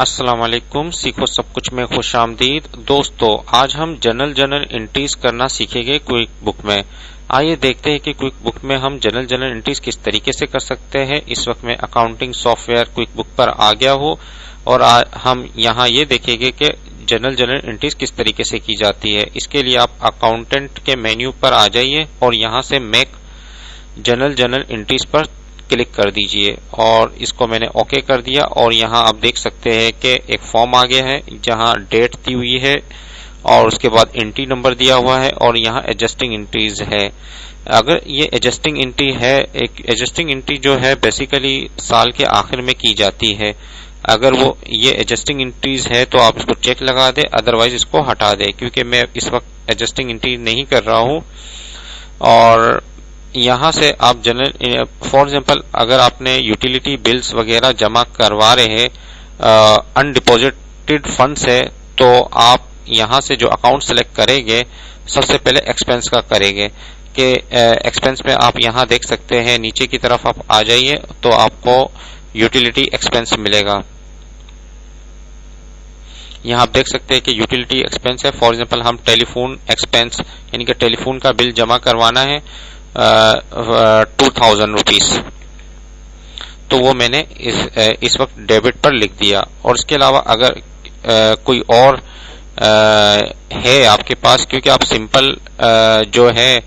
अस्सलाम वालेकुम। सीखो सब कुछ में खुश आमदीद। दोस्तों, आज हम जनरल एंट्रीज करना सीखेंगे क्विक बुक में। आइए देखते हैं कि क्विक बुक में हम जनरल एंट्रीज किस तरीके से कर सकते हैं। इस वक्त मैं अकाउंटिंग सॉफ्टवेयर क्विक बुक पर आ गया हूँ और हम यहाँ ये देखेंगे कि जनरल एंट्रीज किस तरीके से की जाती है। इसके लिए आप अकाउंटेंट के मेन्यू पर आ जाइए और यहाँ से मेक जनरल एंट्रीज पर क्लिक कर दीजिए और इसको मैंने ओके कर दिया। और यहाँ आप देख सकते हैं कि एक फॉर्म आ गया है जहाँ डेट दी हुई है और उसके बाद एंट्री नंबर दिया हुआ है और यहाँ एडजस्टिंग एंट्रीज है। अगर ये एडजस्टिंग एंट्री है, एक एडजस्टिंग एंट्री जो है बेसिकली साल के आखिर में की जाती है। अगर वो ये एडजस्टिंग एंट्रीज है तो आप इसको चेक लगा दें, अदरवाइज इसको हटा दें, क्योंकि मैं इस वक्त एडजस्टिंग एंट्री नहीं कर रहा हूँ। और यहाँ से आप जनरल फॉर एग्जांपल अगर आपने यूटिलिटी बिल्स वगैरह जमा करवा रहे हैं अनडिपॉजिटेड फंड्स है, तो आप यहाँ से जो अकाउंट सेलेक्ट करेंगे सबसे पहले एक्सपेंस का करेंगे कि एक्सपेंस में आप यहाँ देख सकते हैं नीचे की तरफ आप आ जाइए तो आपको यूटिलिटी एक्सपेंस मिलेगा। यहाँ आप देख सकते हैं कि यूटिलिटी एक्सपेंस है। फॉर एग्जांपल हम टेलीफोन एक्सपेंस यानी कि टेलीफोन का बिल जमा करवाना है 2000 रुपीज, तो वो मैंने इस वक्त डेबिट पर लिख दिया। और इसके अलावा अगर कोई और है आपके पास, क्योंकि आप सिंपल जो है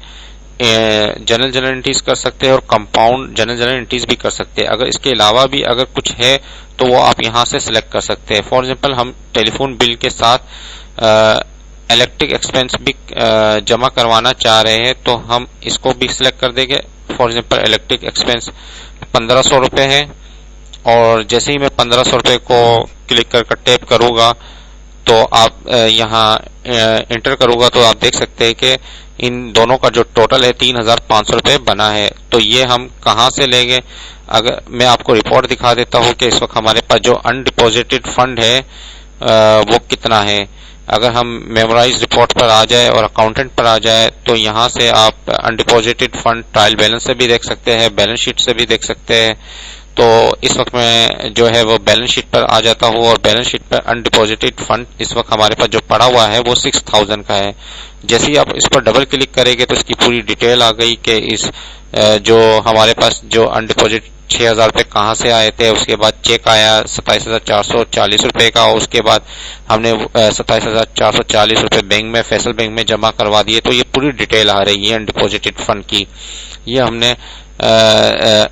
जनरल एंट्रीज कर सकते हैं और कंपाउंड जनरल एंट्रीज भी कर सकते हैं। अगर इसके अलावा भी अगर कुछ है तो वो आप यहाँ से सिलेक्ट कर सकते हैं। फॉर एग्जांपल हम टेलीफोन बिल के साथ इलेक्ट्रिक एक्सपेंस भी जमा करवाना चाह रहे हैं तो हम इसको भी सिलेक्ट कर देंगे। फॉर एग्जांपल इलेक्ट्रिक एक्सपेंस 1500 रुपये है और जैसे ही मैं 1500 रुपये को क्लिक कर टैप करूंगा तो आप यहाँ एंटर करूंगा तो आप देख सकते हैं कि इन दोनों का जो टोटल है 3500 रुपये बना है। तो ये हम कहाँ से लेंगे? अगर मैं आपको रिपोर्ट दिखा देता हूँ कि इस वक्त हमारे पास जो अनडिपॉजिटेड फंड है वो कितना है। अगर हम मेमोराइज रिपोर्ट पर आ जाए और अकाउंटेंट पर आ जाए तो यहाँ से आप अनडिपॉजिटेड फंड ट्रायल बैलेंस से भी देख सकते हैं, बैलेंस शीट से भी देख सकते हैं। तो इस वक्त मैं जो है वो बैलेंस शीट पर आ जाता हूँ और बैलेंस शीट पर अनडिपॉजिटेड फंड इस वक्त हमारे पास जो पड़ा हुआ है वो 6000 का है। जैसे ही आप इस पर डबल क्लिक करेंगे तो इसकी पूरी डिटेल आ गई कि इस जो हमारे पास जो अनडिपॉजिट 6000 रुपये कहाँ से आए थे। उसके बाद चेक आया 27,440 रुपये का, उसके बाद हमने 27,440 रुपये बैंक में फैसल बैंक में जमा करवा दिए। तो ये पूरी डिटेल आ रही है अनडिपॉजिटेड फंड की। ये हमने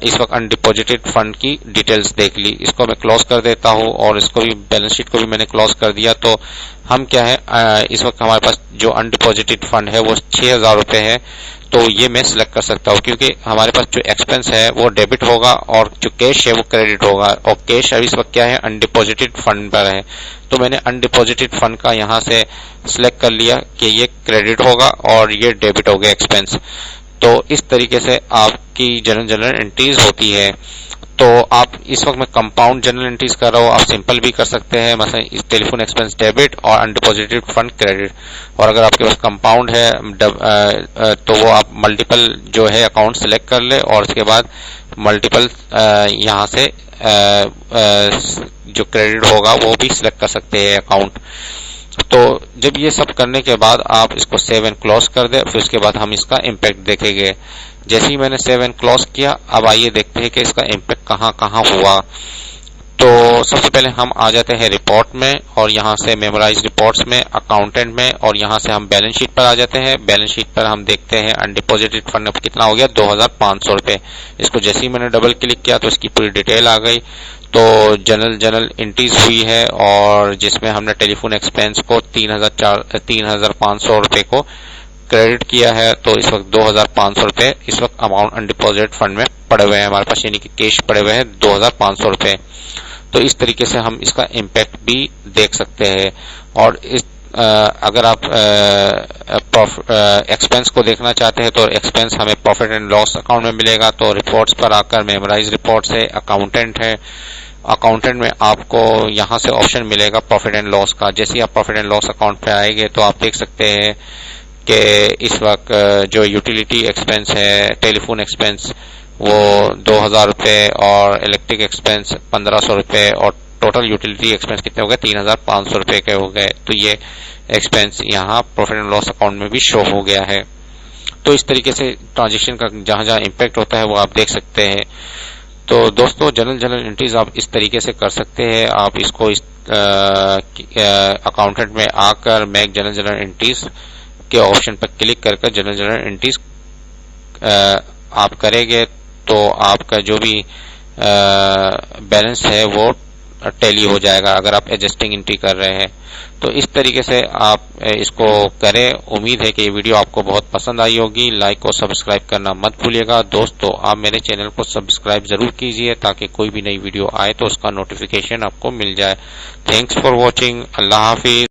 इस वक्त अनडिपॉजिटेड फंड की डिटेल्स देख ली। इसको मैं क्लोज कर देता हूँ और इसको भी बैलेंस शीट को भी मैंने क्लोज कर दिया। तो हम क्या है इस वक्त हमारे पास जो अनडिपॉजिटेड फंड है वो 6000 रुपये है, तो ये मैं सिलेक्ट कर सकता हूँ क्योंकि हमारे पास जो एक्सपेंस है वो डेबिट होगा और जो कैश है वो क्रेडिट होगा। और कैश अभी इस वक्त क्या है अनडिपॉजिटेड फंड पर है, तो मैंने अनडिपॉजिटेड फंड का यहाँ से सिलेक्ट कर लिया कि ये क्रेडिट होगा और ये डेबिट हो गया एक्सपेंस। तो इस तरीके से आपकी जनरल एंट्रीज होती है। तो आप इस वक्त मैं कंपाउंड जनरल एंट्रीज कर रहा हूँ, आप सिंपल भी कर सकते हैं, मतलब इस टेलीफोन एक्सपेंस डेबिट और अनडिपॉजिटेड फंड क्रेडिट। और अगर आपके पास कंपाउंड है तो वो आप मल्टीपल जो है अकाउंट सेलेक्ट कर ले और उसके बाद मल्टीपल यहाँ से जो क्रेडिट होगा वो भी सिलेक्ट कर सकते हैं अकाउंट। तो जब ये सब करने के बाद आप इसको सेव एंड क्लोज कर दे, फिर उसके बाद हम इसका इम्पैक्ट देखेंगे। जैसे ही मैंने सेव एंड क्लोज किया, अब आइए देखते हैं कि इसका इम्पैक्ट कहाँ कहाँ हुआ। तो सबसे पहले हम आ जाते हैं रिपोर्ट में और यहाँ से मेमोराइज रिपोर्ट्स में, अकाउंटेंट में, और यहाँ से हम बैलेंस शीट पर आ जाते हैं। बैलेंस शीट पर हम देखते हैं अनडिपॉजिटेड फंड अब कितना हो गया 2500 रुपये। इसको जैसे ही मैंने डबल क्लिक किया तो इसकी पूरी डिटेल आ गई। तो जनरल एंट्रीज हुई है और जिसमें हमने टेलीफोन एक्सपेंस को 3500 रुपये को क्रेडिट किया है। तो इस वक्त 2500 रुपये इस वक्त अमाउंट अनडिपॉजिटेड फंड में पड़े हुए हैं हमारे पास, यानी कि कैश पड़े हुए हैं 2500 रुपये। तो इस तरीके से हम इसका इम्पैक्ट भी देख सकते हैं। और इस अगर आप एक्सपेंस को देखना चाहते हैं तो एक्सपेंस हमें प्रॉफिट एंड लॉस अकाउंट में मिलेगा। तो रिपोर्ट्स पर आकर मेमोराइज रिपोर्ट्स है, अकाउंटेंट है, अकाउंटेंट में आपको यहाँ से ऑप्शन मिलेगा प्रॉफिट एंड लॉस का। जैसे ही आप प्रॉफिट एंड लॉस अकाउंट पे आएंगे तो आप देख सकते हैं कि इस वक्त जो यूटिलिटी एक्सपेंस है, टेलीफोन एक्सपेंस वो 2000 रुपये और इलेक्ट्रिक एक्सपेंस 1500 रुपये और टोटल यूटिलिटी एक्सपेंस कितने हो गए, 3,500 रुपए के हो गए। तो ये एक्सपेंस यहाँ प्रॉफिट एंड लॉस अकाउंट में भी शो हो गया है। तो इस तरीके से ट्रांजेक्शन का जहां जहां इम्पैक्ट होता है वो आप देख सकते हैं। तो दोस्तों जनरल एंट्रीज आप इस तरीके से कर सकते हैं। आप इसको इस अकाउंटेंट में आकर मैक जनरल एंट्रीज के ऑप्शन पर क्लिक कर जनरल एंट्रीज आप करेंगे तो आपका जो भी बैलेंस है वो टैली हो जाएगा अगर आप एडजस्टिंग एंट्री कर रहे हैं। तो इस तरीके से आप इसको करें। उम्मीद है कि ये वीडियो आपको बहुत पसंद आई होगी। लाइक और सब्सक्राइब करना मत भूलिएगा। दोस्तों आप मेरे चैनल को सब्सक्राइब जरूर कीजिए ताकि कोई भी नई वीडियो आए तो उसका नोटिफिकेशन आपको मिल जाए। Thanks for watching. Allah Hafiz.